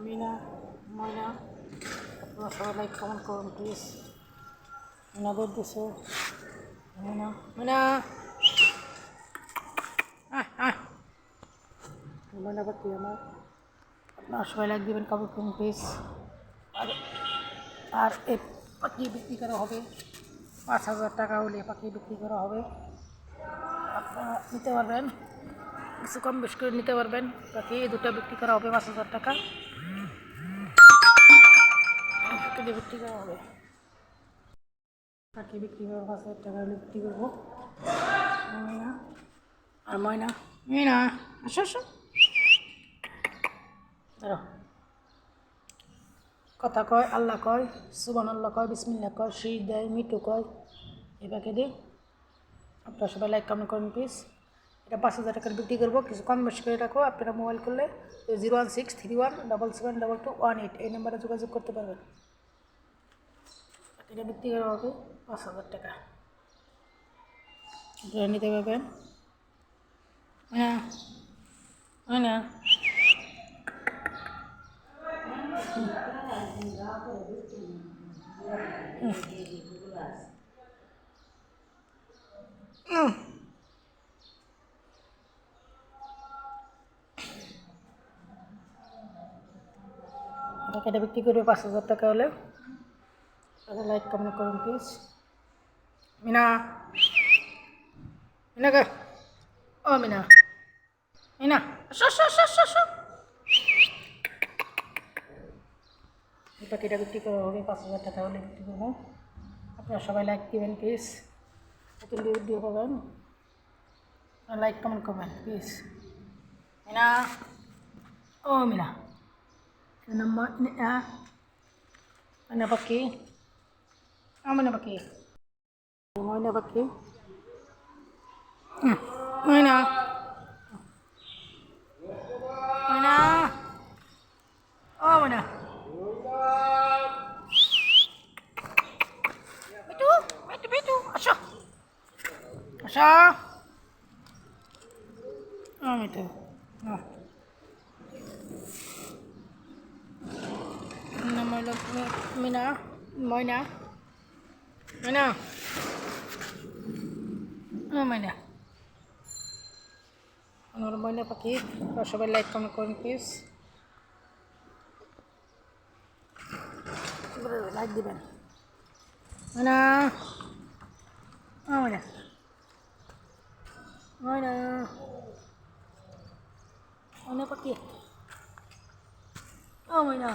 মিনা, ময়না, আপনারা সবাই like comment করুন প্লিজ। মিনা বের দিছে, মিনা মিনা ময়না পাখি আমার, আপনারা সবাই লাইক দেবেন, কমেন্ট করুন প্লিজ। আর আর এই পাখি বিক্রি করা হবে 5,000 টাকা হলে পাখি বিক্রি করা হবে। আপনারা নিতে পারবেন, কিছু কম বেশ করে নিতে পারবেন। পাখি দুটো বিক্রি করা হবে 5,000 টাকা বিক্রি করা হবে। পাখি বিক্রি করবো 5,000 টাকা হলে বিক্রি করবো। ময়না আর ময়না, মিনা আসো আসো, ধরো। কথা কয়, আল্লাহ কয়, সুবহানাল্লাহ কয়, বিসমিল্লাহ কয়, শীত দেয়, মিঠু কয়। এই পাখি দিই আপনারা সবাই লাইক কমেন্ট করুন প্লিজ। এটা 5,000 টাকার বিক্রি করবো, কিছু কম বেশি করে রাখো। আপনারা মোবাইল করলে 01631777218 এই নাম্বারে যোগাযোগ করতে পারবেন। এটা বিক্রি করা হবে 5,000 টাকা, আপনারা নিতে পারবেন। হ্যাঁ না এটা বিক্রি করবে 5,000 টাকা হলে। লাইক কমেন্ট করুন প্লিজ। মিনা মিনা কে, ও মিনা মিনা আসো আসো আসো আসো আসো। এই পাখিটা বিক্রি করা হবে 5,000 টাকা হলে বিক্রি করবো। আপনারা সবাই লাইক দেবেন প্লিজ, নতুন ভিডিও পাবেন। লাইক কমেন্ট করবেন প্লিজ। মিনা, ও Meena nama ini ya, mana pakai, mana pakai, mana pakai, mana, mana, oh mana, itu, asal, asal, oh itu, oh. Nama Mina, Moina, Mina, oh Mina. আমার ময়না পাখি, সবাই like comment করুন please, like দিবেন। ময়না, ও ময়না, ময়না, ময়না পাখি, ও ময়না।